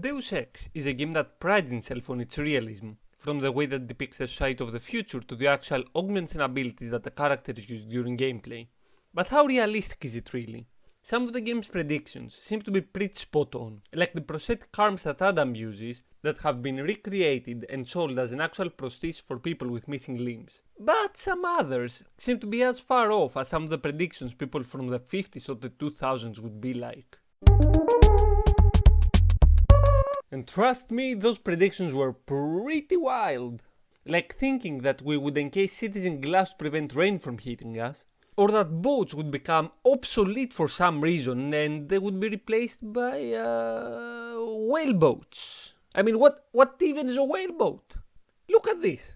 Deus Ex is a game that prides itself on its realism, from the way that it depicts the society of the future to the actual augments and abilities that the characters use during gameplay. But how realistic is it really? Some of the game's predictions seem to be pretty spot on, like the prosthetic arms that Adam uses that have been recreated and sold as an actual prosthesis for people with missing limbs. But some others seem to be as far off as some of the predictions people from the 50s or the 2000s would be like. And trust me, those predictions were pretty wild. Like thinking that we would encase cities in glass to prevent rain from hitting us, or that boats would become obsolete for some reason and they would be replaced by whaleboats. I mean, what even is a whaleboat? Look at this.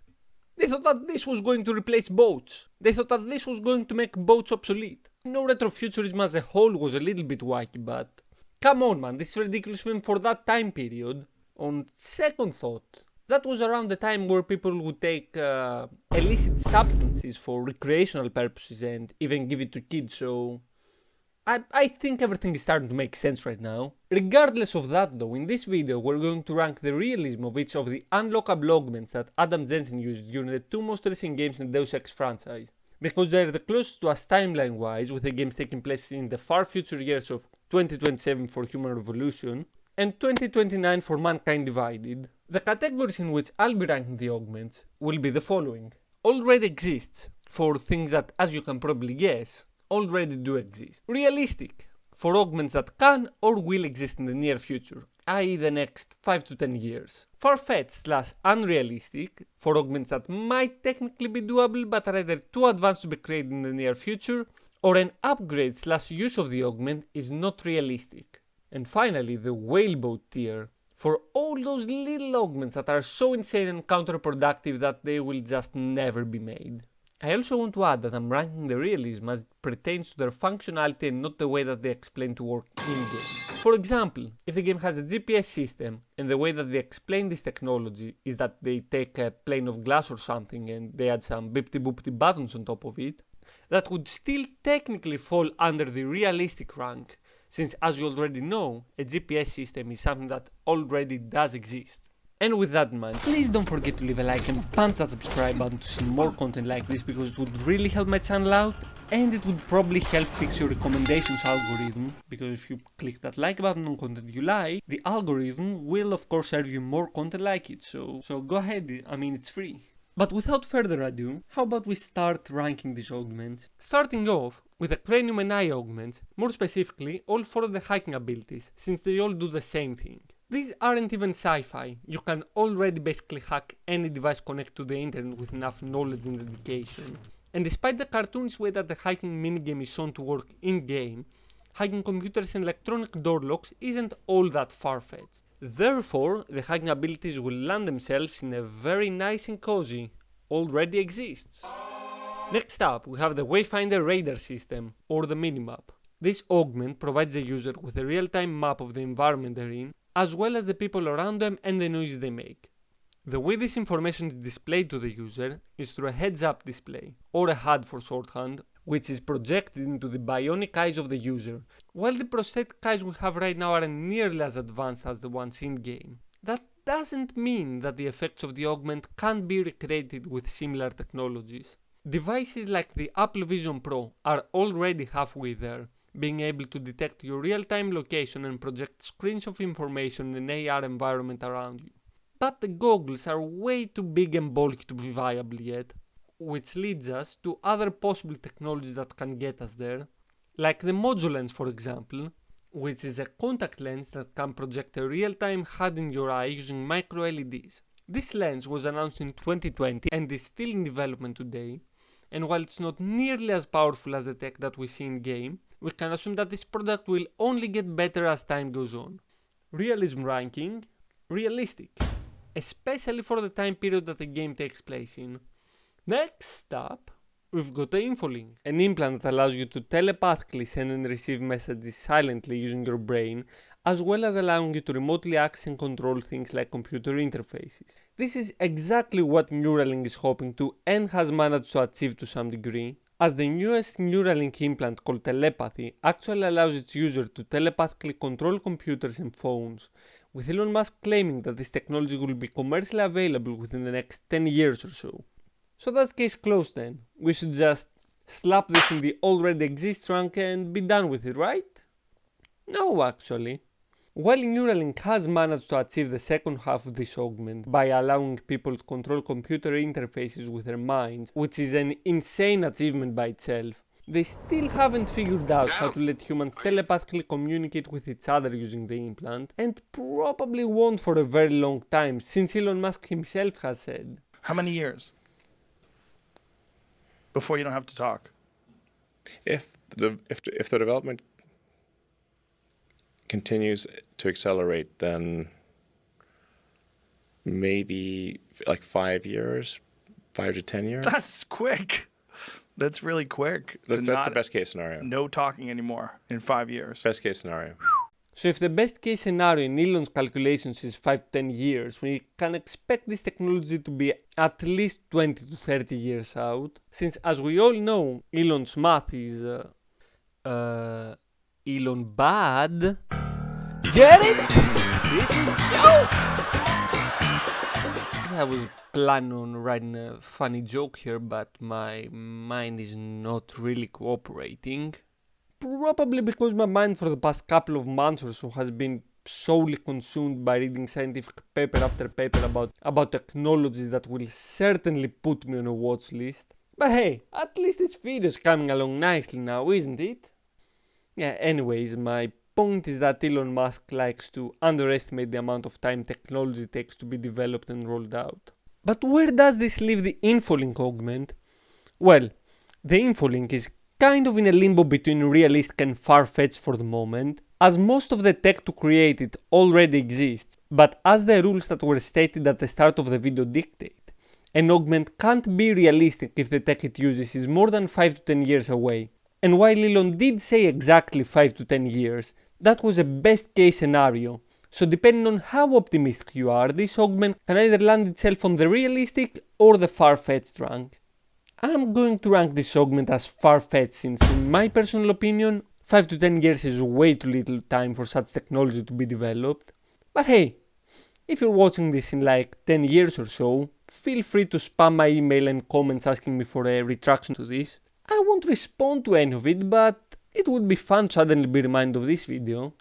They thought that this was going to replace boats. They thought that this was going to make boats obsolete. No, retrofuturism as a whole was a little bit wacky, but come on, man, this is ridiculous even for that time period. On second thought, that was around the time where people would take illicit substances for recreational purposes and even give it to kids, so I think everything is starting to make sense right now. Regardless of that though, in this video we're going to rank the realism of each of the unlockable augments that Adam Jensen used during the two most recent games in the Deus Ex franchise, because they're the closest to us timeline wise, with the games taking place in the far future years of 2027 for human revolution and 2029 for mankind divided. The categories in which I'll be ranking the augments will be the following. Already exists, for things that, as you can probably guess, already do exist. Realistic, for augments that can or will exist in the near future, i.e. the next 5 to 10 years. Far-fetched / unrealistic, for augments that might technically be doable but are either too advanced to be created in the near future, or an upgrade / use of the augment is not realistic. And finally, the whaleboat tier, for all those little augments that are so insane and counterproductive that they will just never be made. I also want to add that I'm ranking the realism as it pertains to their functionality and not the way that they explain to work in-game. For example, if the game has a GPS system and the way that they explain this technology is that they take a plane of glass or something and they add some beepty-boopty buttons on top of it, that would still technically fall under the realistic rank, since as you already know, a GPS system is something that already does exist. And with that in mind, please don't forget to leave a like and punch that subscribe button to see more content like this, because it would really help my channel out and it would probably help fix your recommendations algorithm, because if you click that like button on content you like, the algorithm will of course serve you more content like it, so go ahead, I mean it's free. But without further ado, how about we start ranking these augments? Starting off with the cranium and eye augments, more specifically all 4 of the hiking abilities, since they all do the same thing. These aren't even sci-fi, you can already basically hack any device connected to the internet with enough knowledge and dedication. And despite the cartoonish way that the hiking minigame is shown to work in-game, hacking computers and electronic door locks isn't all that far-fetched. Therefore, the hacking abilities will land themselves in a very nice and cozy, already exists. Next up, we have the Wayfinder radar system, or the minimap. This augment provides the user with a real-time map of the environment they're in, as well as the people around them and the noise they make. The way this information is displayed to the user is through a heads-up display, or a HUD for shorthand, which is projected into the bionic eyes of the user, while the prosthetic eyes we have right now aren't nearly as advanced as the ones in-game. That doesn't mean that the effects of the augment can't be recreated with similar technologies. Devices like the Apple Vision Pro are already halfway there, being able to detect your real-time location and project screens of information in an AR environment around you. But the goggles are way too big and bulky to be viable yet, which leads us to other possible technologies that can get us there, like the Mojo Lens for example, which is a contact lens that can project a real-time HUD in your eye using micro LEDs. This lens was announced in 2020 and is still in development today, and while it's not nearly as powerful as the tech that we see in-game, we can assume that this product will only get better as time goes on. Realism ranking, realistic, especially for the time period that the game takes place in. Next up, we've got the Infolink, an implant that allows you to telepathically send and receive messages silently using your brain, as well as allowing you to remotely access and control things like computer interfaces. This is exactly what Neuralink is hoping to and has managed to achieve to some degree, as the newest Neuralink implant called Telepathy actually allows its user to telepathically control computers and phones with Elon Musk claiming that this technology will be commercially available within the next 10 years or so. So that's case closed then. We should just slap this in the already exists trunk and be done with it, right? No, actually. While Neuralink has managed to achieve the second half of this augment by allowing people to control computer interfaces with their minds, which is an insane achievement by itself, they still haven't figured out how to let humans telepathically communicate with each other using the implant, and probably won't for a very long time, since Elon Musk himself has said. How many years before you don't have to talk? If the development continues to accelerate, then maybe like 5 years, 5 to 10 years. That's quick. That's really quick. That's the best case scenario. No talking anymore in 5 years. Best case scenario. So if the best case scenario in Elon's calculations is 5 to 10 years, we can expect this technology to be at least 20 to 30 years out, since as we all know, Elon's math is Elon bad. Get it? It's a joke! Yeah, I was planning on writing a funny joke here, but my mind is not really cooperating. Probably because my mind for the past couple of months or so has been solely consumed by reading scientific paper after paper about technologies that will certainly put me on a watch list. But hey, at least this video is coming along nicely now, isn't it? Yeah, anyways, my point is that Elon Musk likes to underestimate the amount of time technology takes to be developed and rolled out. But where does this leave the infolink augment? Well, the infolink is kind of in a limbo between realistic and far-fetched for the moment, as most of the tech to create it already exists, but as the rules that were stated at the start of the video dictate, an augment can't be realistic if the tech it uses is more than 5 to 10 years away. And while Elon did say exactly 5 to 10 years, that was a best case scenario. So depending on how optimistic you are, this augment can either land itself on the realistic or the far-fetched rank. I'm going to rank this augment as far-fetched since, in my personal opinion, 5 to 10 years is way too little time for such technology to be developed. But hey, if you're watching this in like 10 years or so, feel free to spam my email and comments asking me for a retraction to this. I won't respond to any of it, but it would be fun to suddenly be reminded of this video.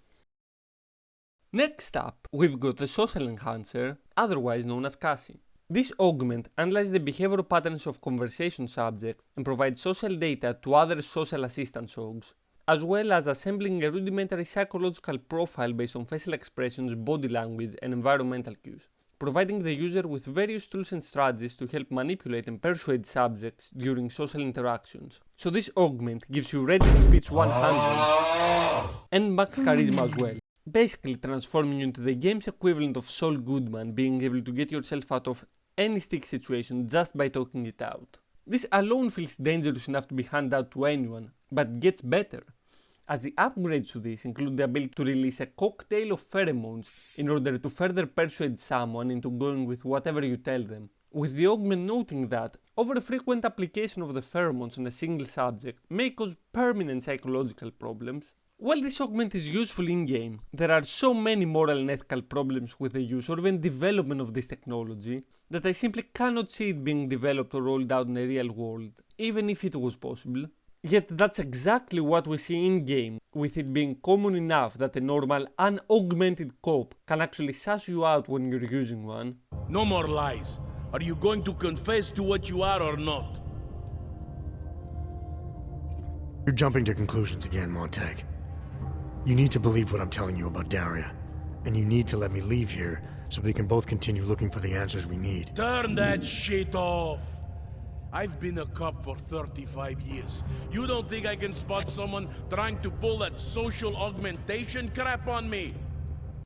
Next up, we've got the social enhancer, otherwise known as Cassie. This augment analyzes the behavioral patterns of conversation subjects and provides social data to other social assistance OGs, as well as assembling a rudimentary psychological profile based on facial expressions, body language, and environmental cues, providing the user with various tools and strategies to help manipulate and persuade subjects during social interactions. So this augment gives you Reddit Speech 100 and max charisma as well, basically transforming you into the game's equivalent of Saul Goodman, being able to get yourself out of any stick situation just by talking it out. This alone feels dangerous enough to be handed out to anyone, but gets better, as the upgrades to this include the ability to release a cocktail of pheromones in order to further persuade someone into going with whatever you tell them, with the augment noting that over-frequent application of the pheromones on a single subject may cause permanent psychological problems. While this augment is useful in-game, there are so many moral and ethical problems with the use or even development of this technology that I simply cannot see it being developed or rolled out in the real world, even if it was possible. Yet that's exactly what we see in-game, with it being common enough that a normal, unaugmented cop can actually suss you out when you're using one. No more lies. Are you going to confess to what you are or not? You're jumping to conclusions again, Montag. You need to believe what I'm telling you about Daria, and you need to let me leave here so we can both continue looking for the answers we need. Turn that shit off! I've been a cop for 35 years. You don't think I can spot someone trying to pull that social augmentation crap on me?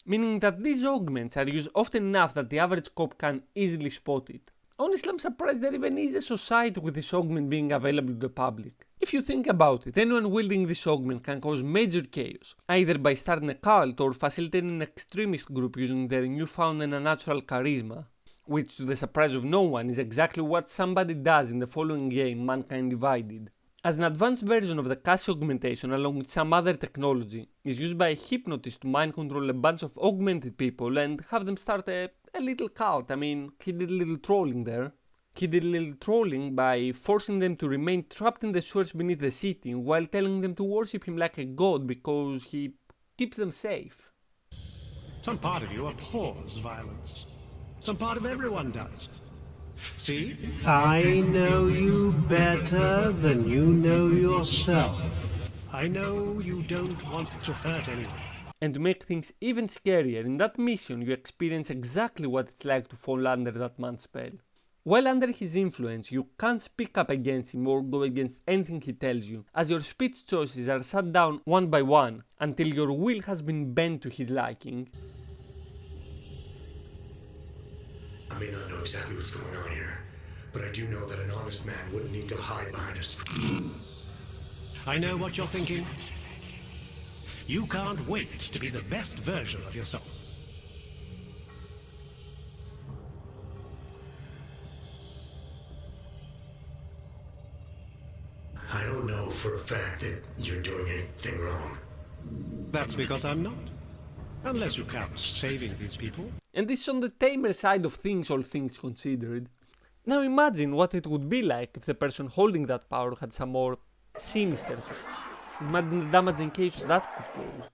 Meaning that these augments are used often enough that the average cop can easily spot it. Honestly, I'm surprised there even is a society with this augment being available to the public. If you think about it, anyone wielding this augment can cause major chaos, either by starting a cult or facilitating an extremist group using their newfound and unnatural charisma, which to the surprise of no one is exactly what somebody does in the following game, Mankind Divided. As an advanced version of the Cassie augmentation, along with some other technology, is used by a hypnotist to mind control a bunch of augmented people and have them start a little cult. I mean, he did a little trolling there. He did a little trolling by forcing them to remain trapped in the sewers beneath the city while telling them to worship him like a god because he keeps them safe. Some part of you abhors violence. Some part of everyone does. See? I know you better than you know yourself. I know you don't want to hurt anyone. And to make things even scarier, in that mission you experience exactly what it's like to fall under that man's spell. While under his influence, you can't speak up against him or go against anything he tells you, as your speech choices are shut down one by one until your will has been bent to his liking. I may not know exactly what's going on here, but I do know that an honest man wouldn't need to hide behind a screen. I know what you're thinking. You can't wait to be the best version of yourself. I don't know for a fact that you're doing anything wrong. That's because I'm not. Unless you count saving these people. And this is on the tamer side of things, all things considered. Now imagine what it would be like if the person holding that power had some more sinister thoughts. Imagine the damage and chaos that could cause.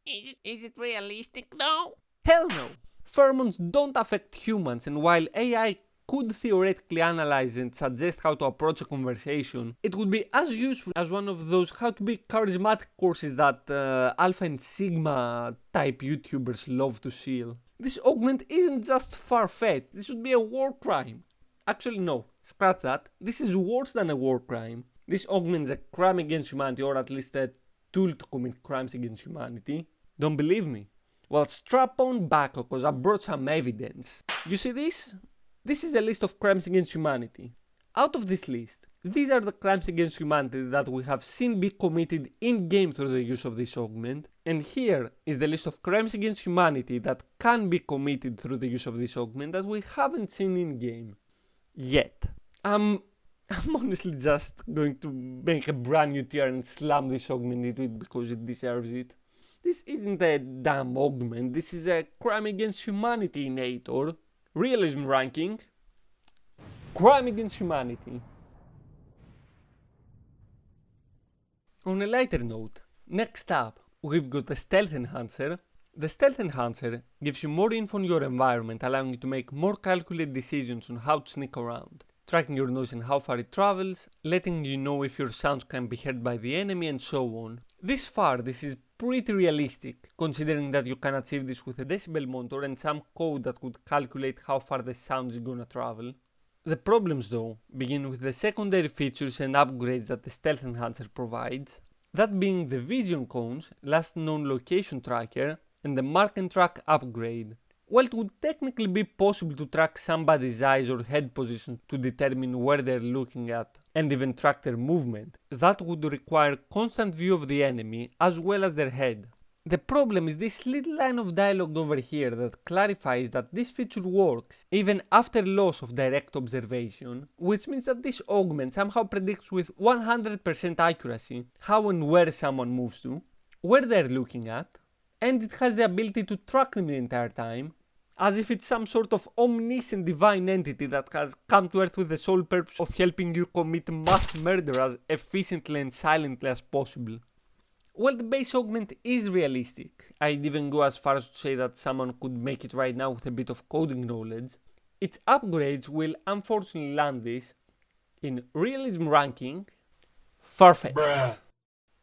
Is it realistic though? Hell no! Pheromones don't affect humans, and while AI could theoretically analyze and suggest how to approach a conversation, it would be as useful as one of those how to be charismatic courses that Alpha and Sigma type YouTubers love to seal. This augment isn't just far-fetched, this would be a war crime. Actually no, scratch that, this is worse than a war crime. This augment is a crime against humanity, or at least a tool to commit crimes against humanity. Don't believe me? Well, strap on back, cause I brought some evidence. You see this? This is a list of crimes against humanity. Out of this list, these are the crimes against humanity that we have seen be committed in-game through the use of this augment, and here is the list of crimes against humanity that can be committed through the use of this augment that we haven't seen in-game. Yet. I'm honestly just going to make a brand new tier and slam this augment into it because it deserves it. This isn't a damn augment, this is a crime against humanity inator. Realism ranking. Crime against humanity. On a lighter note, next up, we've got the Stealth Enhancer. The Stealth Enhancer gives you more info on your environment, allowing you to make more calculated decisions on how to sneak around, tracking your noise and how far it travels, letting you know if your sounds can be heard by the enemy, and so on. This is pretty realistic, considering that you can achieve this with a decibel monitor and some code that could calculate how far the sound is gonna travel. The problems though begin with the secondary features and upgrades that the Stealth Enhancer provides, that being the vision cones, last known location tracker, and the mark and track upgrade. While it would technically be possible to track somebody's eyes or head position to determine where they're looking at and even track their movement, that would require constant view of the enemy as well as their head. The problem is this little line of dialogue over here that clarifies that this feature works even after loss of direct observation, which means that this augment somehow predicts with 100% accuracy how and where someone moves to, where they're looking at, and it has the ability to track them the entire time, as if it's some sort of omniscient divine entity that has come to Earth with the sole purpose of helping you commit mass murder as efficiently and silently as possible. While the base augment is realistic, I'd even go as far as to say that someone could make it right now with a bit of coding knowledge, its upgrades will unfortunately land this in realism ranking, far-fetched.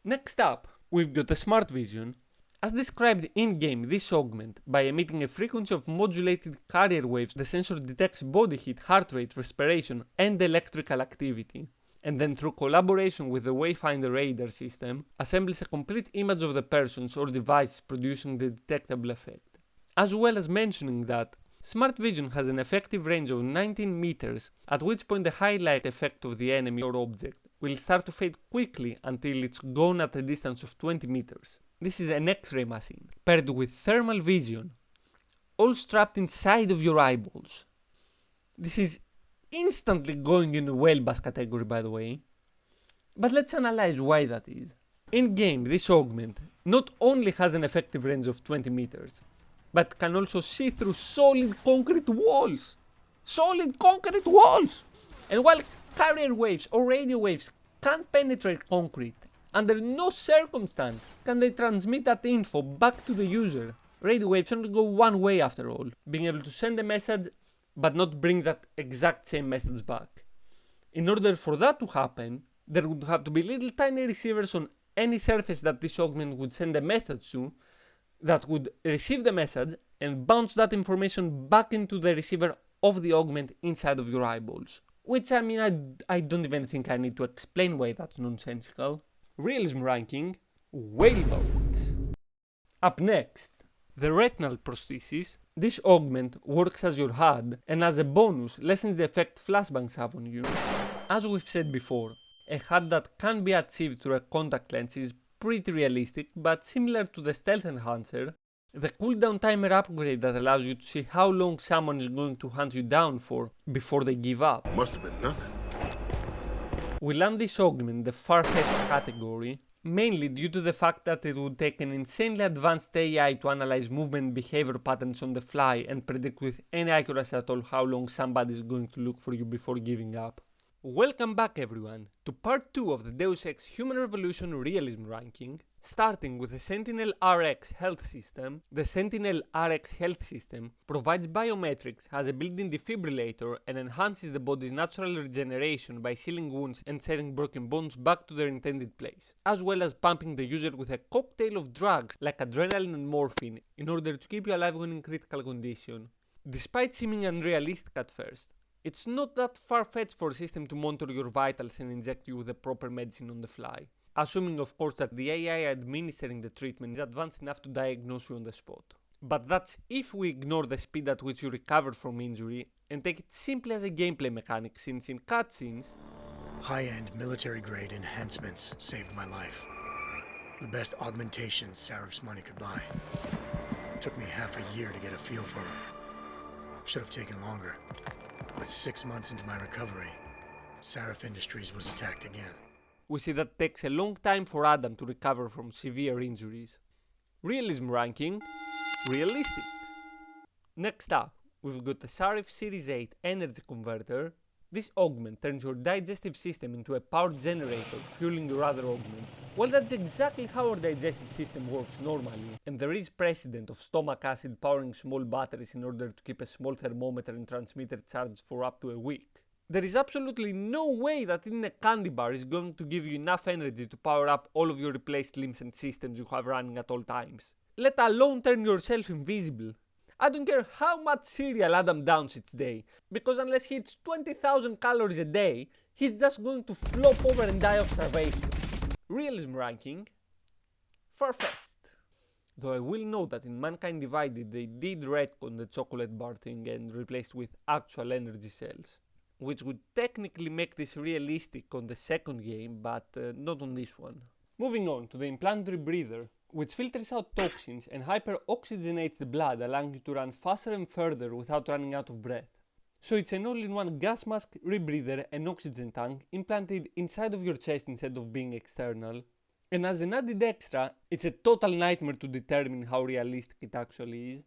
Next up, we've got the Smart Vision. As described in-game, this augment, by emitting a frequency of modulated carrier waves, the sensor detects body heat, heart rate, respiration, and electrical activity, and then through collaboration with the Wayfinder radar system, assembles a complete image of the persons or devices producing the detectable effect. As well as mentioning that Smart Vision has an effective range of 19 meters, at which point the highlight effect of the enemy or object will start to fade quickly until it's gone at a distance of 20 meters. This is an X-ray machine, paired with thermal vision, all strapped inside of your eyeballs. This is instantly going in the whale bass category, by the way. But let's analyze why that is. In-game, this augment not only has an effective range of 20 meters, but can also see through solid concrete walls. Solid concrete walls! And while carrier waves or radio waves can't penetrate concrete, under no circumstance can they transmit that info back to the user. Radio waves only go one way after all, being able to send a message but not bring that exact same message back. In order for that to happen, there would have to be little tiny receivers on any surface that this augment would send a message to that would receive the message and bounce that information back into the receiver of the augment inside of your eyeballs. Which, I mean, I don't even think I need to explain why that's nonsensical. Realism ranking, whaleboat. Up next, the retinal prosthesis. This augment works as your HUD and as a bonus lessens the effect flashbangs have on you. As we've said before, a HUD that can be achieved through a contact lens is pretty realistic, but similar to the stealth enhancer, the cooldown timer upgrade that allows you to see how long someone is going to hunt you down for before they give up. Must have been nothing. We land this augment in the far-fetched category, mainly due to the fact that it would take an insanely advanced AI to analyze movement and behavior patterns on the fly and predict with any accuracy at all how long somebody is going to look for you before giving up. Welcome back everyone to part 2 of the Deus Ex Human Revolution Realism ranking, starting with the Sentinel RX health system. The Sentinel RX health system provides biometrics, has a built-in defibrillator, and enhances the body's natural regeneration by sealing wounds and setting broken bones back to their intended place, as well as pumping the user with a cocktail of drugs like adrenaline and morphine in order to keep you alive when in critical condition. Despite seeming unrealistic at first, it's not that far-fetched for a system to monitor your vitals and inject you with the proper medicine on the fly. Assuming of course that the AI administering the treatment is advanced enough to diagnose you on the spot. But that's if we ignore the speed at which you recover from injury and take it simply as a gameplay mechanic, since in cutscenes, High-end military-grade enhancements saved my life. The best augmentations Seraph's money could buy. Took me half a year to get a feel for them. Should have taken longer. But 6 months into my recovery, Seraph Industries was attacked again. we see that it takes a long time for Adam to recover from severe injuries. Realism ranking, realistic. Next up, we've got the Sarif Series 8 energy converter. This augment turns your digestive system into a power generator, fueling your other augments. Well, that's exactly how our digestive system works normally, and there is precedent of stomach acid powering small batteries in order to keep a small thermometer and transmitter charged for up to a week. There is absolutely no way that eating a candy bar is going to give you enough energy to power up all of your replaced limbs and systems you have running at all times, let alone turn yourself invisible. I don't care how much cereal Adam downs each day, because unless he eats 20,000 calories a day, he's just going to flop over and die of starvation. Realism ranking, far-fetched. Though I will note that in Mankind Divided they did retcon the chocolate bar thing and replaced with actual energy cells, which would technically make this realistic on the second game, but not on this one. Moving on to the implantatory breather, which filters out toxins and hyper-oxygenates the blood, allowing you to run faster and further without running out of breath. So it's an all-in-one gas mask, rebreather and oxygen tank implanted inside of your chest instead of being external. And as an added extra, it's a total nightmare to determine how realistic it actually is.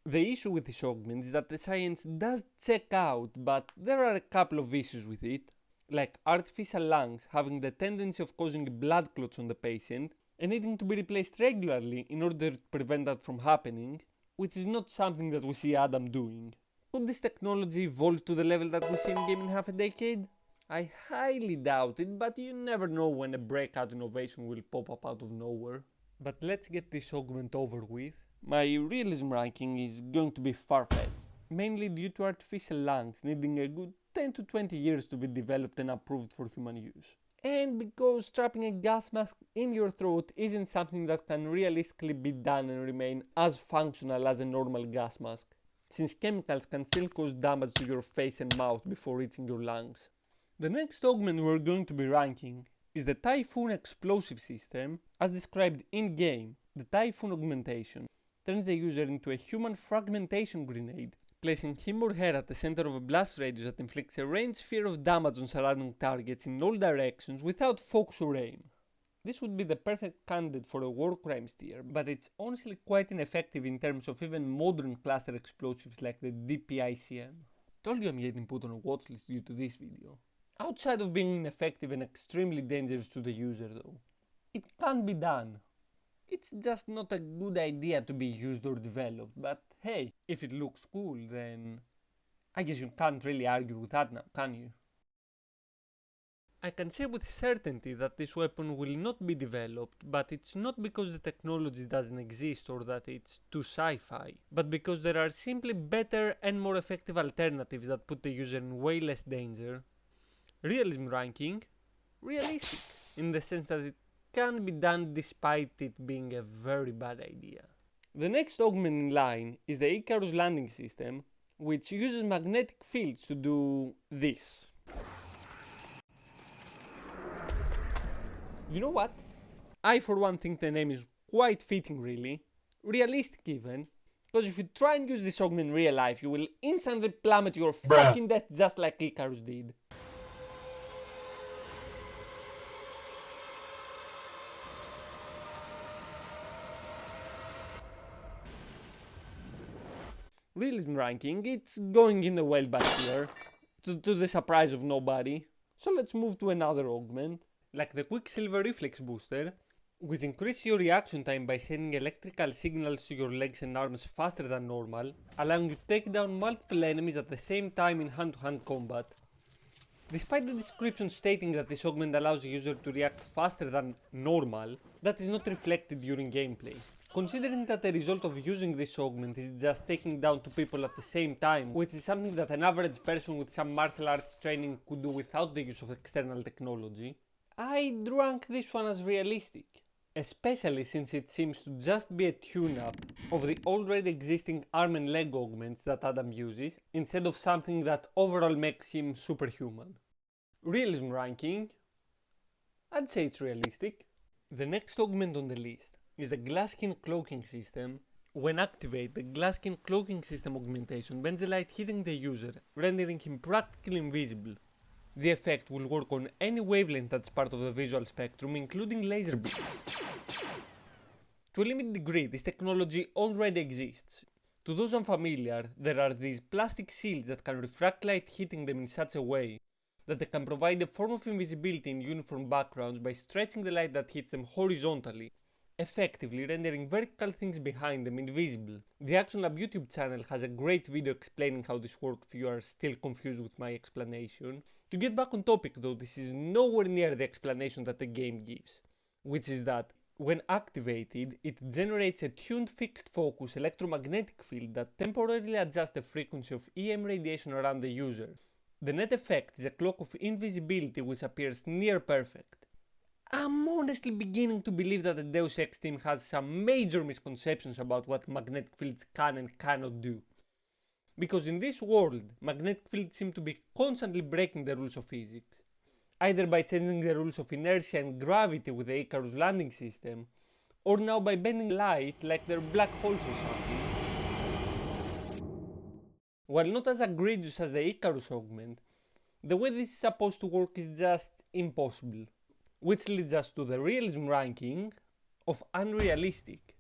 The issue with this augment is that the science does check out, but there are a couple of issues with it, like artificial lungs having the tendency of causing blood clots on the patient and needing to be replaced regularly in order to prevent that from happening, which is not something that we see Adam doing. Could this technology evolve to the level that we see in game in half a decade? I highly doubt it, but you never know when a breakout innovation will pop up out of nowhere. But let's get this augment over with. My realism ranking is going to be far-fetched, mainly due to artificial lungs needing a good 10 to 20 years to be developed and approved for human use. And because strapping a gas mask in your throat isn't something that can realistically be done and remain as functional as a normal gas mask, since chemicals can still cause damage to your face and mouth before reaching your lungs. The next augment we're going to be ranking is the Typhoon explosive system. As described in-game, the Typhoon augmentation turns the user into a human fragmentation grenade placing him or her at the center of a blast radius that inflicts a range sphere of damage on surrounding targets in all directions without focus or aim. This would be the perfect candidate for a war crimes tier, but it's honestly quite ineffective in terms of even modern cluster explosives like the DPICM. Told you I'm getting put on a watchlist due to this video. Outside of being ineffective and extremely dangerous to the user though, it can be done. It's just not a good idea to be used or developed, but hey, if it looks cool, then I guess you can't really argue with that now, can you? I can say with certainty that this weapon will not be developed, but it's not because the technology doesn't exist or that it's too sci-fi, but because there are simply better and more effective alternatives that put the user in way less danger. Realism ranking, realistic, in the sense that it can be done despite it being a very bad idea. The next augment in line is the Icarus landing system, which uses magnetic fields to do this. You know what? I for one think the name is quite fitting really, realistic even, because if you try and use this augment in real life, you will instantly plummet your fucking death just like Icarus did. Realism ranking, it's going in the well back here, to the surprise of nobody. So let's move to another augment, like the Quicksilver Reflex Booster, which increases your reaction time by sending electrical signals to your legs and arms faster than normal, allowing you to take down multiple enemies at the same time in hand-to-hand combat. Despite the description stating that this augment allows the user to react faster than normal, that is not reflected during gameplay. Considering that the result of using this augment is just taking down two people at the same time, which is something that an average person with some martial arts training could do without the use of external technology, I'd rank this one as realistic, especially since it seems to just be a tune-up of the already existing arm and leg augments that Adam uses, instead of something that overall makes him superhuman. Realism ranking, I'd say it's realistic. The next augment on the list is the Glasskin Cloaking System. When activated, the Glasskin Cloaking System augmentation bends the light hitting the user, rendering him practically invisible. The effect will work on any wavelength that's part of the visual spectrum, including laser beams. To a limited degree, this technology already exists. To those unfamiliar, there are these plastic shields that can refract light hitting them in such a way that they can provide a form of invisibility in uniform backgrounds by stretching the light that hits them horizontally, effectively rendering vertical things behind them invisible. The Action Lab YouTube channel has a great video explaining how this works if you are still confused with my explanation. To get back on topic though, this is nowhere near the explanation that the game gives, which is that when activated, it generates a tuned fixed focus electromagnetic field that temporarily adjusts the frequency of EM radiation around the user. The net effect is a cloak of invisibility which appears near perfect. I'm honestly beginning to believe that the Deus Ex team has some major misconceptions about what magnetic fields can and cannot do. Because in this world, magnetic fields seem to be constantly breaking the rules of physics, either by changing the rules of inertia and gravity with the Icarus landing system, or now by bending light like they're black holes or something. While not as egregious as the Icarus augment, the way this is supposed to work is just impossible. Which leads us to the realism ranking of unrealistic,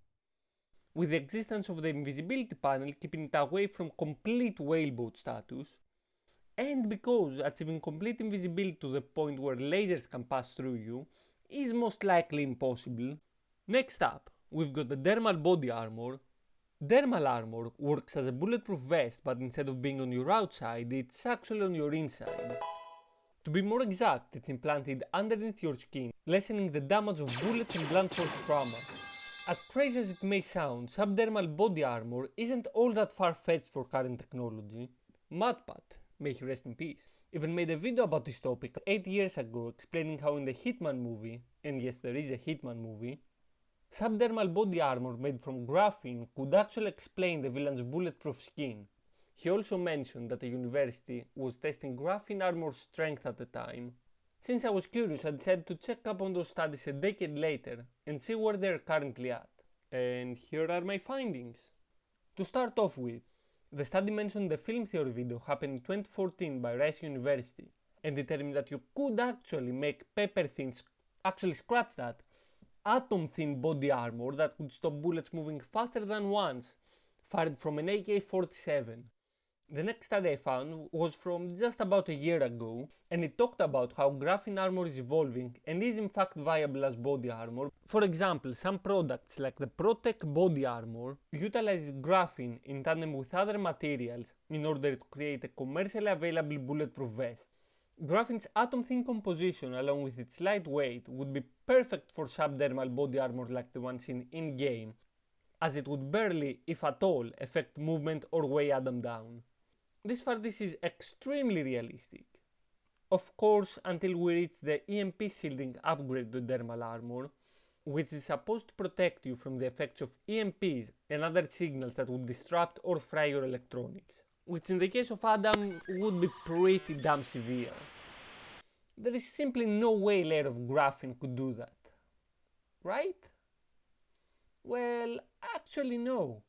with the existence of the invisibility panel keeping it away from complete whaleboat status, and because achieving complete invisibility to the point where lasers can pass through you is most likely impossible. Next up, we've got the dermal body armor. Dermal armor works as a bulletproof vest, but instead of being on your outside, it's actually on your inside. To be more exact, it's implanted underneath your skin, lessening the damage of bullets and blunt force trauma. As crazy as it may sound, subdermal body armor isn't all that far-fetched for current technology. MatPat, may he rest in peace, even made a video about this topic 8 years ago explaining how in the Hitman movie, and yes there is a Hitman movie, subdermal body armor made from graphene could actually explain the villain's bulletproof skin. He also mentioned that the university was testing graphene armor strength at the time. Since I was curious, I decided to check up on those studies a decade later and see where they're currently at. And here are my findings. To start off with, The study mentioned the film theory video happened in 2014 by Rice University and determined that you could actually make paper-thin, actually scratch that, atom-thin body armor that could stop bullets moving faster than once, fired from an AK-47. The next study I found was from just about a year ago, and it talked about how graphene armor is evolving and is in fact viable as body armor. For example, some products like the Protec body armor utilizes graphene in tandem with other materials in order to create a commercially available bulletproof vest. Graphene's atom-thin composition along with its light weight would be perfect for subdermal body armor like the one seen in-game, as it would barely, if at all, affect movement or weigh Adam down. This fantasy is extremely realistic. Of course, until we reach the EMP shielding upgrade to dermal armor, which is supposed to protect you from the effects of EMPs and other signals that would disrupt or fry your electronics, which in the case of Adam would be pretty damn severe. There is simply no way a layer of graphene could do that. Right? Well, actually no.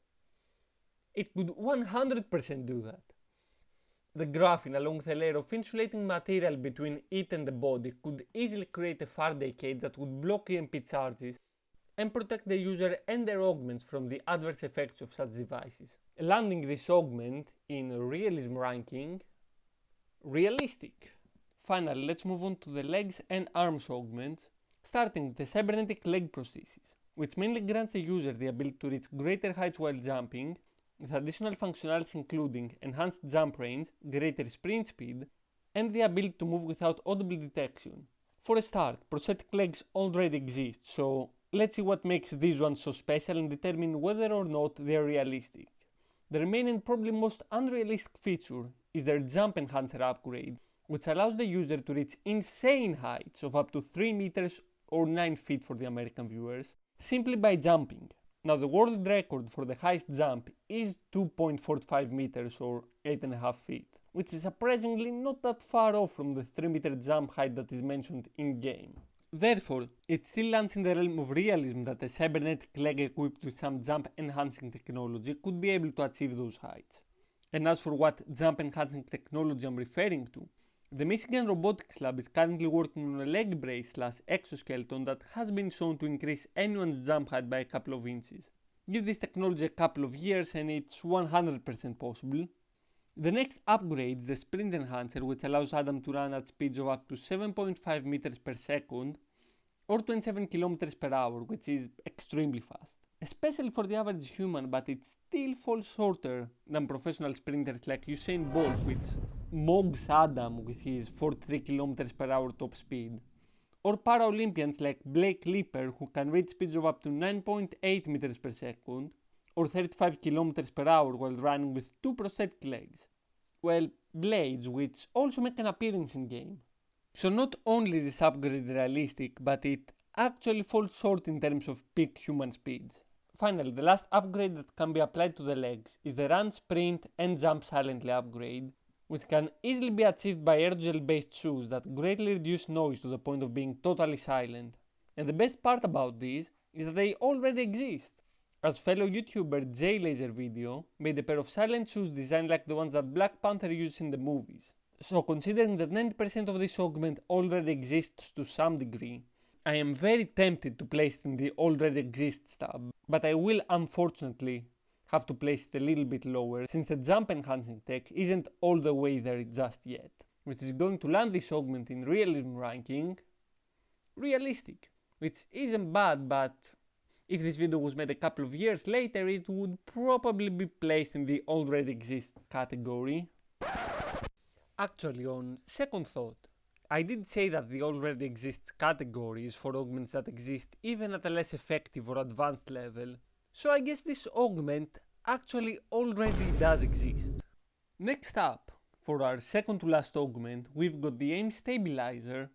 It could 100% do that. The graphene along with a layer of insulating material between it and the body could easily create a Faraday cage that would block EMP charges and protect the user and their augments from the adverse effects of such devices, landing this augment in realism ranking realistic. Finally, let's move on to the legs and arms augments, starting with the cybernetic leg prosthesis, which mainly grants the user the ability to reach greater heights while jumping, with additional functionalities including enhanced jump range, greater sprint speed, and the ability to move without audible detection. For a start, prosthetic legs already exist, so let's see what makes these ones so special and determine whether or not they are realistic. The remaining and probably most unrealistic feature is their jump enhancer upgrade, which allows the user to reach insane heights of up to 3 meters or 9 feet for the American viewers, simply by jumping. Now the world record for the highest jump is 2.45 meters or 8.5 feet, which is surprisingly not that far off from the 3 meter jump height that is mentioned in-game. Therefore, it still lands in the realm of realism that a cybernetic leg equipped with some jump enhancing technology could be able to achieve those heights. And as for what jump enhancing technology I'm referring to, the Michigan Robotics Lab is currently working on a leg brace / exoskeleton that has been shown to increase anyone's jump height by a couple of inches. Give this technology a couple of years and it's 100% possible. The next upgrade is the sprint enhancer, which allows Adam to run at speeds of up to 7.5 meters per second or 27 kilometers per hour, which is extremely fast. Especially for the average human, but it still falls shorter than professional sprinters like Usain Bolt, which mogs Adam with his 43 km per hour top speed, or Paralympians like Blake Leaper, who can reach speeds of up to 9.8 meters per second or 35 km per hour while running with 2 prosthetic legs. Well, blades, which also make an appearance in game. So not only is this upgrade realistic, but it actually falls short in terms of peak human speeds. Finally, the last upgrade that can be applied to the legs is the Run, Sprint and Jump Silently upgrade, which can easily be achieved by aerogel based shoes that greatly reduce noise to the point of being totally silent. And the best part about these is that they already exist, as fellow YouTuber JLaser Video made a pair of silent shoes designed like the ones that Black Panther uses in the movies. So considering that 90% of this augment already exists to some degree, I am very tempted to place it in the already exists tab, but I will unfortunately have to place it a little bit lower since the jump enhancing tech isn't all the way there just yet, which is going to land this augment in realism ranking realistic, which isn't bad, but if this video was made a couple of years later, it would probably be placed in the already exists category. Actually, on second thought, I did say that the already exists category is for augments that exist even at a less effective or advanced level, so I guess this augment actually already does exist. Next up, for our second to last augment, we've got the aim stabilizer.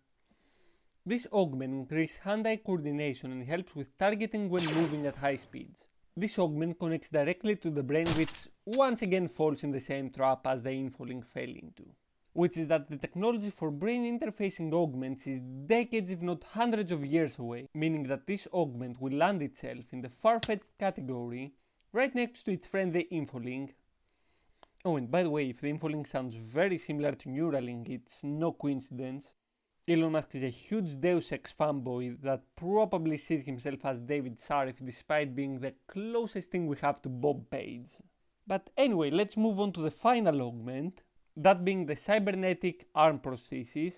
This augment increases hand-eye coordination and helps with targeting when moving at high speeds. This augment connects directly to the brain, which once again falls in the same trap as the info-link fell into, which is that the technology for brain interfacing augments is decades if not hundreds of years away, meaning that this augment will land itself in the far-fetched category right next to its friend the infolink, Oh, and by the way, if the infolink sounds very similar to Neuralink, it's no coincidence. Elon Musk is a huge Deus Ex fanboy that probably sees himself as David Sarif despite being the closest thing we have to Bob Page. But anyway, let's move on to the final augment, that being the cybernetic arm prosthesis.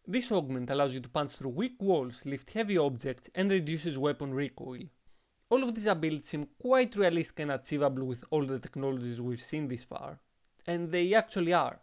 This augment allows you to punch through weak walls, lift heavy objects, and reduces weapon recoil. All of these abilities seem quite realistic and achievable with all the technologies we've seen this far, and they actually are.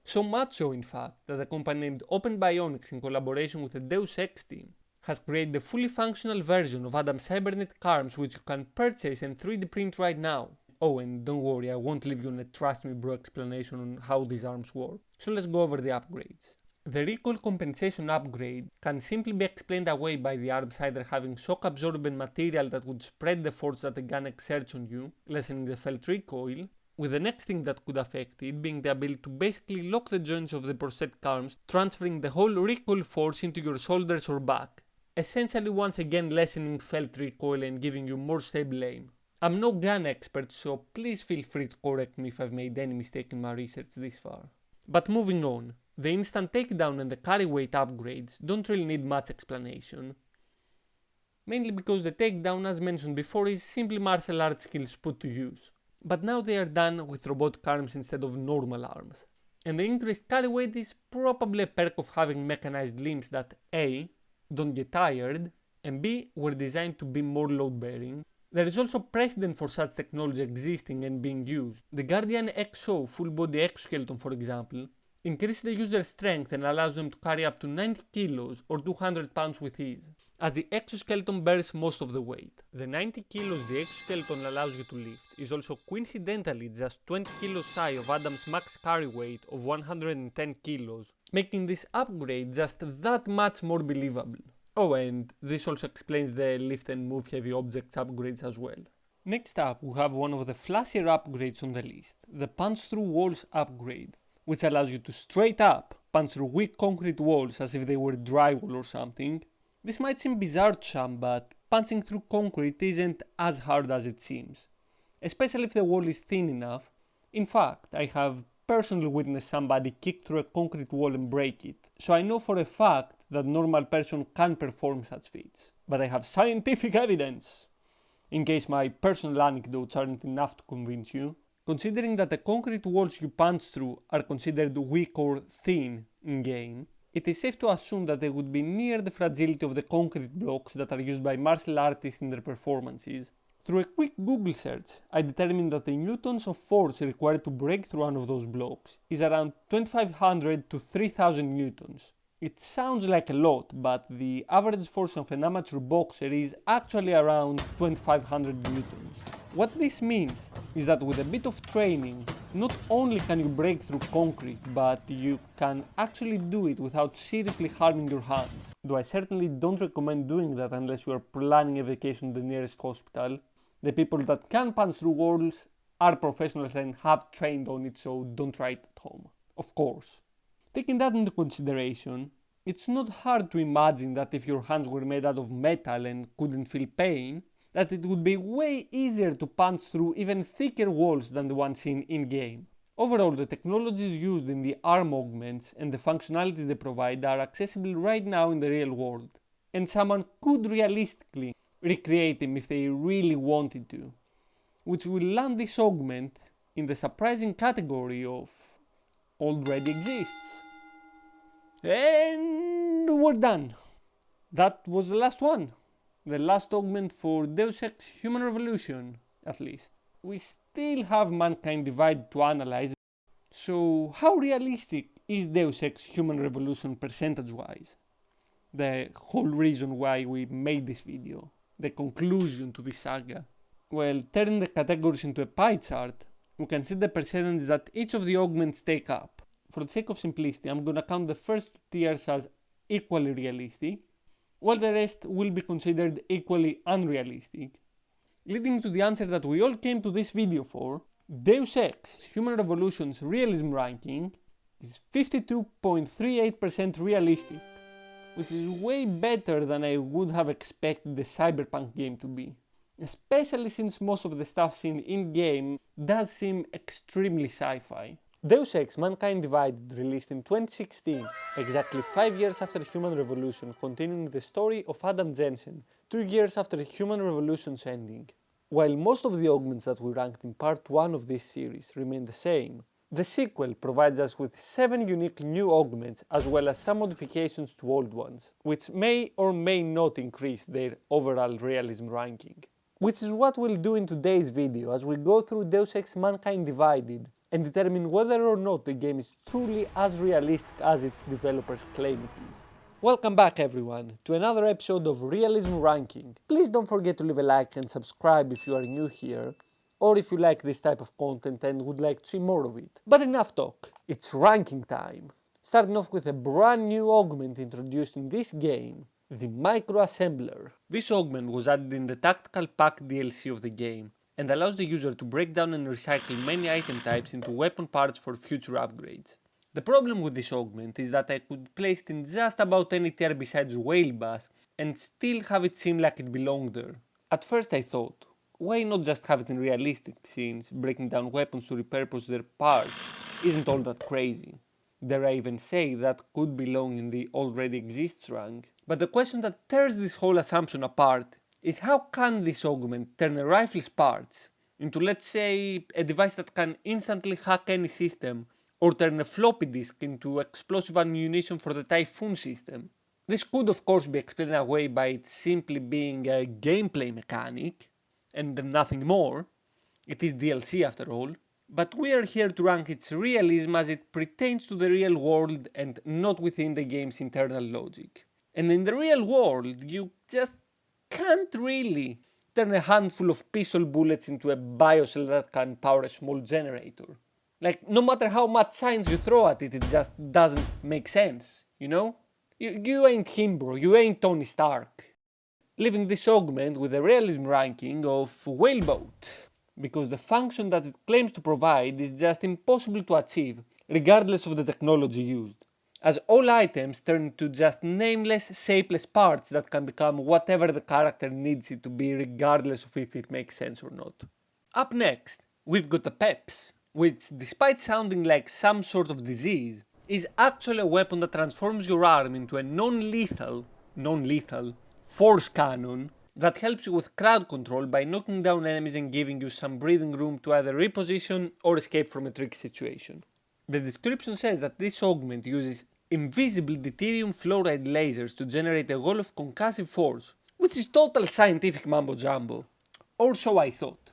So much so, in fact, that a company named Open Bionics in collaboration with the Deus Ex team has created a fully functional version of Adam's cybernetic arms which you can purchase and 3D print right now. Oh, and don't worry, I won't leave you on a trust me bro explanation on how these arms work, so let's go over the upgrades. The recoil compensation upgrade can simply be explained away by the arms either having shock absorbent material that would spread the force that the gun exerts on you, lessening the felt recoil, with the next thing that could affect it being the ability to basically lock the joints of the prosthetic arms, transferring the whole recoil force into your shoulders or back, essentially once again lessening felt recoil and giving you more stable aim. I'm no gun expert, so please feel free to correct me if I've made any mistake in my research this far. But moving on, the instant takedown and the carry weight upgrades don't really need much explanation, mainly because the takedown, as mentioned before, is simply martial arts skills put to use. But now they are done with robotic arms instead of normal arms. And the increased carry weight is probably a perk of having mechanized limbs that A, don't get tired, and B, were designed to be more load-bearing. There is also precedent for such technology existing and being used. The Guardian XO full-body exoskeleton, for example, increases the user's strength and allows them to carry up to 90 kilos or 200 pounds with ease, as the exoskeleton bears most of the weight. The 90 kilos the exoskeleton allows you to lift is also coincidentally just 20 kilos shy of Adam's max carry weight of 110 kilos, making this upgrade just that much more believable. Oh, and this also explains the lift and move heavy objects upgrades as well. Next up, we have one of the flashier upgrades on the list, the punch through walls upgrade, which allows you to straight up punch through weak concrete walls as if they were drywall or something. This might seem bizarre to some, but punching through concrete isn't as hard as it seems, especially if the wall is thin enough. In fact, I have personally witnessed somebody kick through a concrete wall and break it, so I know for a fact that a normal person can perform such feats. But I have scientific evidence, in case my personal anecdotes aren't enough to convince you. Considering that the concrete walls you punch through are considered weak or thin in-game, it is safe to assume that they would be near the fragility of the concrete blocks that are used by martial artists in their performances. Through a quick Google search, I determined that the newtons of force required to break through one of those blocks is around 2500 to 3000 newtons. It sounds like a lot, but the average force of an amateur boxer is actually around 2500 newtons. What this means is that with a bit of training, not only can you break through concrete, but you can actually do it without seriously harming your hands. Though I certainly don't recommend doing that unless you are planning a vacation to the nearest hospital. The people that can punch through walls are professionals and have trained on it, so don't try it at home. Of course. Taking that into consideration, it's not hard to imagine that if your hands were made out of metal and couldn't feel pain, that it would be way easier to punch through even thicker walls than the ones seen in-game. Overall, the technologies used in the arm augments and the functionalities they provide are accessible right now in the real world, and someone could realistically recreate them if they really wanted to, which will land this augment in the surprising category of already exists. And we're done. That was the last one. The last augment for Deus Ex Human Revolution, at least. We still have Mankind Divided to analyze, so how realistic is Deus Ex Human Revolution percentage-wise? The whole reason why we made this video, the conclusion to this saga. Well, turning the categories into a pie chart, we can see the percentage that each of the augments take up. For the sake of simplicity, I'm gonna count the first two tiers as equally realistic, while the rest will be considered equally unrealistic, leading to the answer that we all came to this video for. Deus Ex Human Revolution's realism ranking is 52.38% realistic, which is way better than I would have expected the Cyberpunk game to be. especially since most of the stuff seen in-game does seem extremely sci-fi. Deus Ex Mankind Divided released in 2016, exactly 5 years after Human Revolution, continuing the story of Adam Jensen, 2 years after Human Revolution's ending. While most of the augments that we ranked in part 1 of this series remain the same, the sequel provides us with 7 unique new augments as well as some modifications to old ones, which may or may not increase their overall realism ranking. Which is what we'll do in today's video as we go through Deus Ex Mankind Divided and determine whether or not the game is truly as realistic as its developers claim it is. Welcome back everyone to another episode of Realism Ranking. Please don't forget to leave a like and subscribe if you are new here, or if you like this type of content and would like to see more of it. But enough talk, it's ranking time. Starting off with a brand new augment introduced in this game, the Microassembler. This augment was added in the Tactical Pack DLC of the game and allows the user to break down and recycle many item types into weapon parts for future upgrades. The problem with this augment is that I could place it in just about any tier besides Whale Bass and still have it seem like it belonged there. At first I thought, why not just have it in realistic since breaking down weapons to repurpose their parts isn't all that crazy. Dare I even say that could belong in the already exists rank. But the question that tears this whole assumption apart is how can this augment turn a rifle's parts into, let's say, a device that can instantly hack any system or turn a floppy disk into explosive ammunition for the Typhoon system. This could of course be explained away by it simply being a gameplay mechanic and nothing more. It is DLC after all. But we are here to rank its realism as it pertains to the real world and not within the game's internal logic. And in the real world, you just can't really turn a handful of pistol bullets into a biocell that can power a small generator. Like, no matter how much science you throw at it, it just doesn't make sense, you know? You ain't him, bro, you ain't Tony Stark. Leaving this augment with a realism ranking of Whaleboat, because the function that it claims to provide is just impossible to achieve, regardless of the technology used, as all items turn into just nameless, shapeless parts that can become whatever the character needs it to be regardless of if it makes sense or not. Up next, we've got the Peps, which, despite sounding like some sort of disease, is actually a weapon that transforms your arm into a non-lethal force cannon that helps you with crowd control by knocking down enemies and giving you some breathing room to either reposition or escape from a tricky situation. The description says that this augment uses invisible deuterium fluoride lasers to generate a wall of concussive force, which is total scientific mambo jumbo. Or so I thought.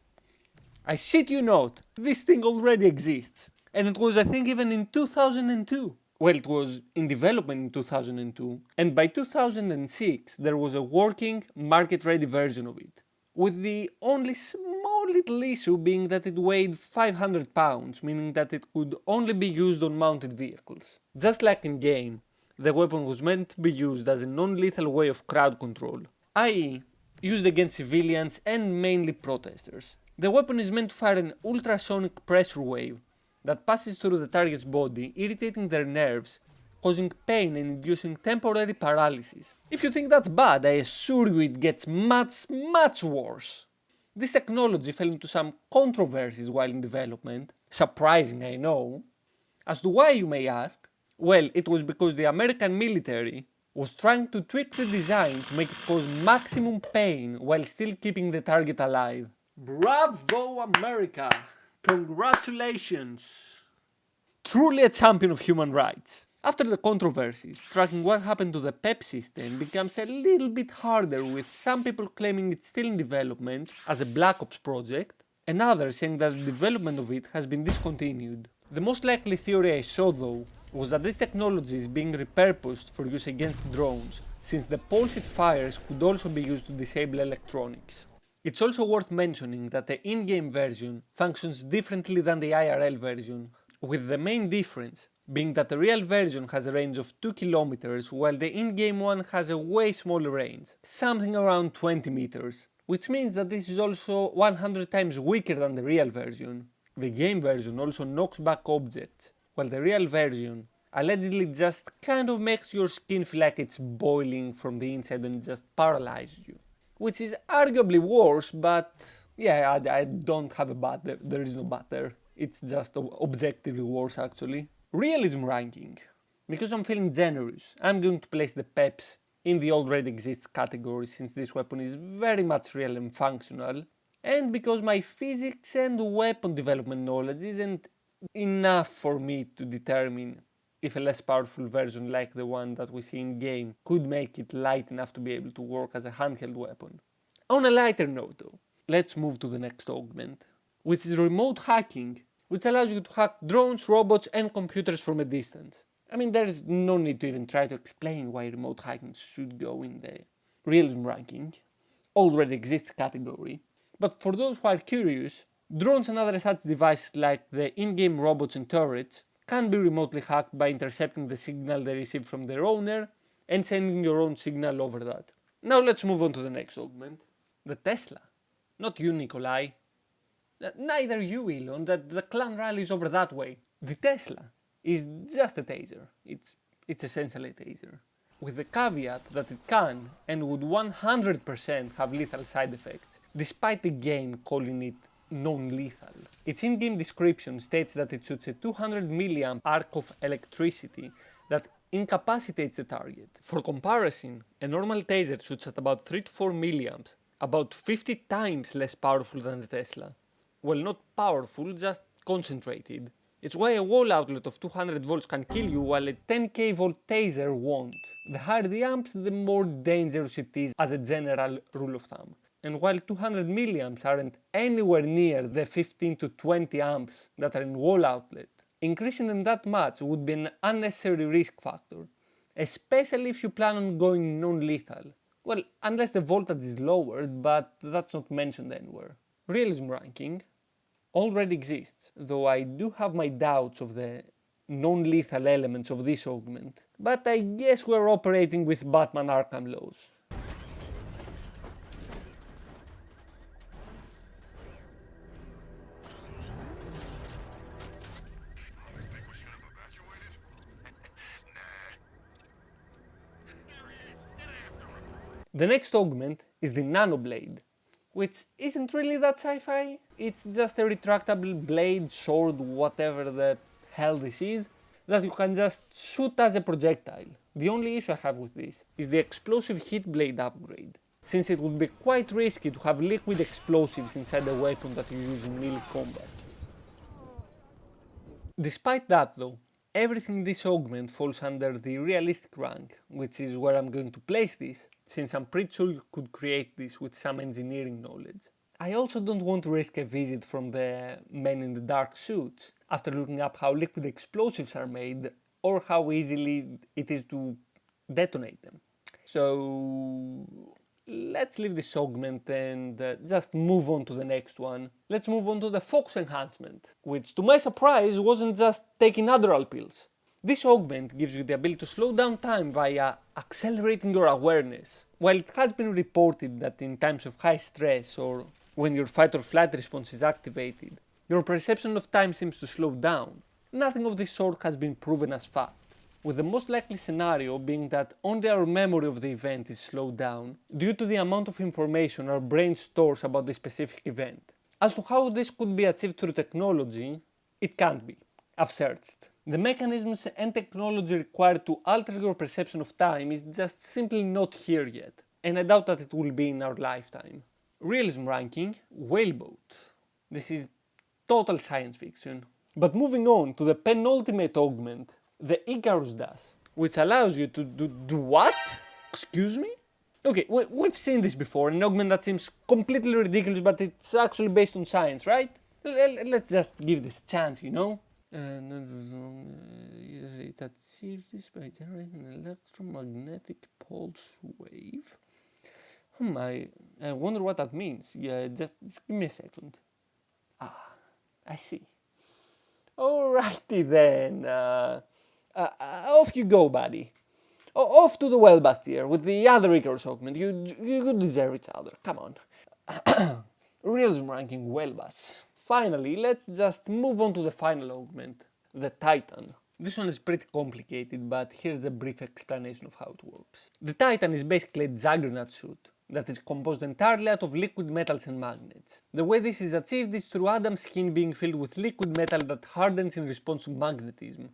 I shit you not, this thing already exists. And it was I think even in 2002. Well, it was in development in 2002, and by 2006 there was a working, market-ready version of it. With the only small little issue being that it weighed 500 pounds, meaning that it could only be used on mounted vehicles. Just like in game, the weapon was meant to be used as a non-lethal way of crowd control, i.e. used against civilians and mainly protesters. The weapon is meant to fire an ultrasonic pressure wave that passes through the target's body, irritating their nerves, causing pain and inducing temporary paralysis. If you think that's bad, I assure you it gets much worse. This technology fell into some controversies while in development, surprising I know. As to why, you may ask? Well, it was because the American military was trying to tweak the design to make it cause maximum pain while still keeping the target alive. Bravo, America! Congratulations! Truly a champion of human rights. After the controversies, tracking what happened to the PEP system becomes a little bit harder, with some people claiming it's still in development as a Black Ops project, and others saying that the development of it has been discontinued. The most likely theory I saw though was that this technology is being repurposed for use against drones, since the pulse it fires could also be used to disable electronics. It's also worth mentioning that the in-game version functions differently than the IRL version, with the main difference being that the real version has a range of 2 km while the in-game one has a way smaller range, something around 20 meters, which means that this is also 100 times weaker than the real version. The game version also knocks back objects, while the real version allegedly just kind of makes your skin feel like it's boiling from the inside and just paralyzes you. which is arguably worse, but yeah, I don't have a but, there is no but there. It's just objectively worse actually. Realism ranking. Because I'm feeling generous, I'm going to place the peps in the already exists category since this weapon is very much real and functional, and because my physics and weapon development knowledge isn't enough for me to determine if a less powerful version like the one that we see in game could make it light enough to be able to work as a handheld weapon. On a lighter note though, let's move to the next augment, which is remote hacking, which allows you to hack drones, robots and computers from a distance. I mean, there's no need to even try to explain why remote hacking should go in the realism ranking, already exists category. But for those who are curious, drones and other such devices like the in-game robots and turrets can be remotely hacked by intercepting the signal they receive from their owner and sending your own signal over that. Now let's move on to the next augment. The Tesla. Not you, Nikolai. Neither you, Elon, that the clan rallies over that way. The Tesla is just a taser. It's essentially a taser. With the caveat that it can and would 100% have lethal side effects, despite the game calling it non-lethal. Its in-game description states that it shoots a 200 milliamp arc of electricity that incapacitates the target. For comparison, a normal taser shoots at about 3 to 4 milliamps, about 50 times less powerful than the Tesla. Well, not powerful, just concentrated. It's why a wall outlet of 200 volts can kill you while a 10k volt taser won't. The higher the amps, the more dangerous it is as a general rule of thumb. And while 200 milliamps aren't anywhere near the 15 to 20 amps that are in wall outlet, increasing them that much would be an unnecessary risk factor, especially if you plan on going non-lethal. Well, unless the voltage is lowered, but that's not mentioned anywhere. Realism ranking already exists, though I do have my doubts of the non-lethal elements of this augment, but I guess we're operating with Batman Arkham laws. The next augment is the Nanoblade, which isn't really that sci-fi. It's just a retractable blade, sword, whatever the hell this is, that you can just shoot as a projectile. The only issue I have with this is the explosive heat blade upgrade, since it would be quite risky to have liquid explosives inside a weapon that you use in melee combat. Despite that though, everything in this augment falls under the realistic rank, which is where I'm going to place this, since I'm pretty sure you could create this with some engineering knowledge. I also don't want to risk a visit from the men in the dark suits after looking up how liquid explosives are made or how easily it is to detonate them. So let's leave this augment and just move on to the next one. Let's move on to the focus enhancement, which to my surprise wasn't just taking Adderall pills. This augment gives you the ability to slow down time via accelerating your awareness. While it has been reported that in times of high stress or when your fight or flight response is activated, your perception of time seems to slow down, nothing of this sort has been proven as fact, with the most likely scenario being that only our memory of the event is slowed down due to the amount of information our brain stores about the specific event. As to how this could be achieved through technology, it can't be. I've searched. The mechanisms and technology required to alter your perception of time is just simply not here yet, and I doubt that it will be in our lifetime. Realism ranking, Whaleboat. This is total science fiction. But moving on to the penultimate augment, the Icarus Dash, which allows you to do what? Excuse me? Okay, we've seen this before, an augment that seems completely ridiculous, but it's actually based on science, right? Let's just give this a chance, you know? It achieves this by generating an electromagnetic pulse wave. I wonder what that means. Yeah, just give me a second. I see. Alrighty then. Off you go, buddy. Off to the well here with the other Icarus augment. You deserve each other. Come on. Realism ranking Whalebus. Finally, let's just move on to the final augment, the Titan. This one is pretty complicated, but here's a brief explanation of how it works. The Titan is basically a juggernaut suit, that is composed entirely out of liquid metals and magnets. The way this is achieved is through Adam's skin being filled with liquid metal that hardens in response to magnetism.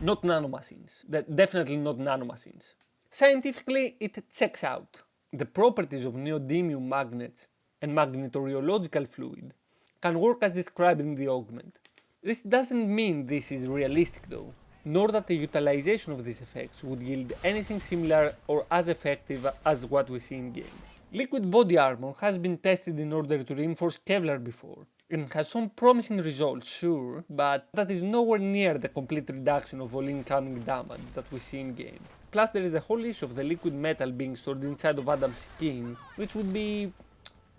Not nanomachines. Definitely not nanomachines. Scientifically, it checks out. The properties of neodymium magnets and magnetorheological fluid can work as described in the augment. This doesn't mean this is realistic though, nor that the utilization of these effects would yield anything similar or as effective as what we see in game. Liquid body armor has been tested in order to reinforce Kevlar before, and has some promising results, sure, but that is nowhere near the complete reduction of all incoming damage that we see in game. Plus there is the whole issue of the liquid metal being stored inside of Adam's skin, which would be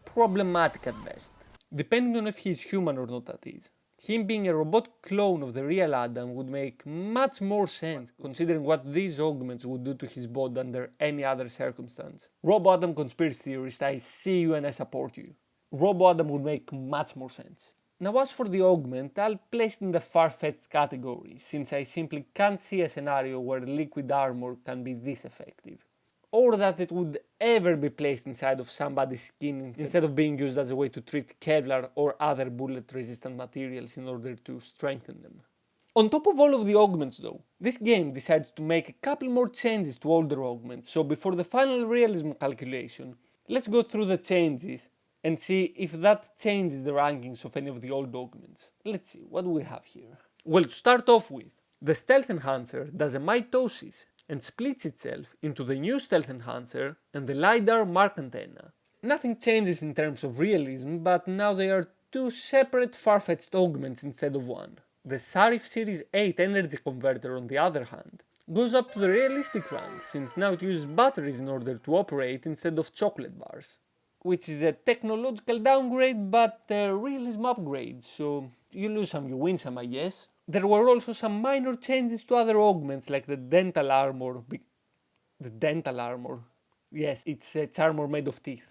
problematic at best, depending on if he is human or not, that is. Him being a robot clone of the real Adam would make much more sense, considering what these augments would do to his body under any other circumstance. Robo-Adam conspiracy theorist, I see you and I support you. Robo-Adam would make much more sense. Now as for the augment, I'll place it in the far-fetched category, since I simply can't see a scenario where liquid armor can be this effective. Or that it would ever be placed inside of somebody's skin instead of being used as a way to treat Kevlar or other bullet-resistant materials in order to strengthen them. On top of all of the augments though, this game decides to make a couple more changes to older augments, so before the final realism calculation, let's go through the changes and see if that changes the rankings of any of the old augments. Let's see, what do we have here? Well, to start off with, the Stealth Enhancer does a mitosis and splits itself into the new Stealth Enhancer and the LiDAR Mark Antenna. Nothing changes in terms of realism, but now they are two separate far-fetched augments instead of one. The Sarif Series 8 energy converter, on the other hand, goes up to the realistic rank, since now it uses batteries in order to operate instead of chocolate bars. Which is a technological downgrade, but a realism upgrade, so you lose some, you win some, I guess. There were also some minor changes to other augments like the dental armor. The dental armor? Yes, it's armor made of teeth.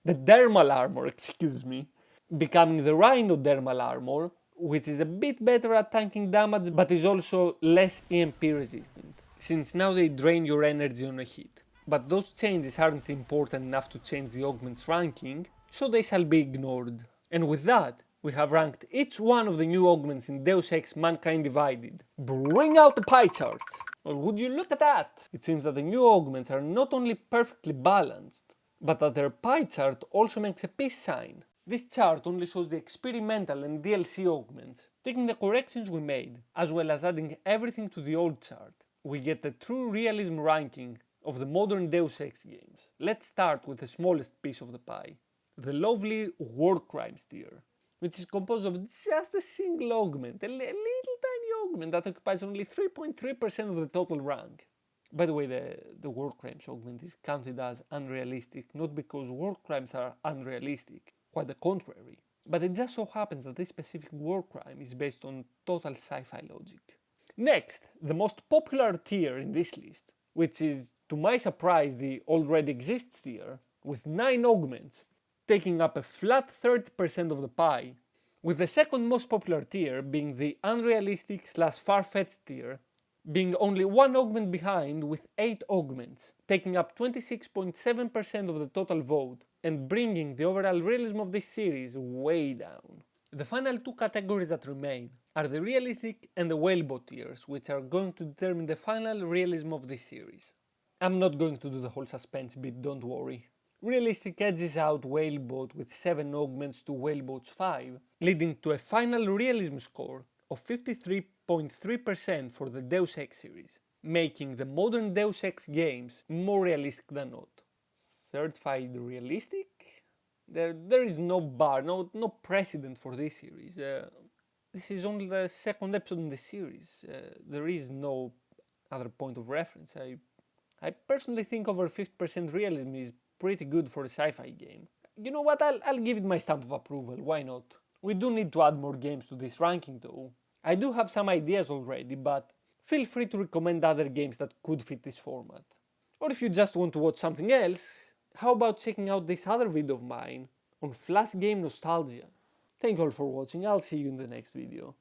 The dermal armor, excuse me, becoming the rhinodermal armor, which is a bit better at tanking damage but is also less EMP resistant, since now they drain your energy on a hit. But those changes aren't important enough to change the augment's ranking, so they shall be ignored. And with that, we have ranked each one of the new augments in Deus Ex Mankind Divided. Bring out the pie chart! Well, would you look at that? It seems that the new augments are not only perfectly balanced, but that their pie chart also makes a peace sign. This chart only shows the experimental and DLC augments, taking the corrections we made, as well as adding everything to the old chart. We get the true realism ranking of the modern Deus Ex games. Let's start with the smallest piece of the pie, the lovely War Crimes tier, which is composed of just a single augment, a little tiny augment that occupies only 3.3% of the total rank. By the way, the War Crimes augment is counted as unrealistic, not because war crimes are unrealistic, quite the contrary, but it just so happens that this specific war crime is based on total sci-fi logic. Next, the most popular tier in this list, which is, to my surprise, the already exists tier, with 9 augments, taking up a flat 30% of the pie, with the second most popular tier being the unrealistic / far-fetched tier, being only 1 augment behind with 8 augments, taking up 26.7% of the total vote and bringing the overall realism of this series way down. The final 2 categories that remain are the realistic and the whalebot tiers, which are going to determine the final realism of this series. I'm not going to do the whole suspense bit, don't worry. Realistic edges out Whalebot with 7 augments to Whalebot's 5, leading to a final realism score of 53.3% for the Deus Ex series, making the modern Deus Ex games more realistic than not. Certified realistic? There is no bar, no precedent for this series. This is only the second episode in the series. There is no other point of reference. I personally think over 50% realism is pretty good for a sci-fi game. You know what, I'll give it my stamp of approval, why not? We do need to add more games to this ranking though. I do have some ideas already, but feel free to recommend other games that could fit this format. Or if you just want to watch something else, how about checking out this other video of mine on Flash game nostalgia? Thank you all for watching, I'll see you in the next video.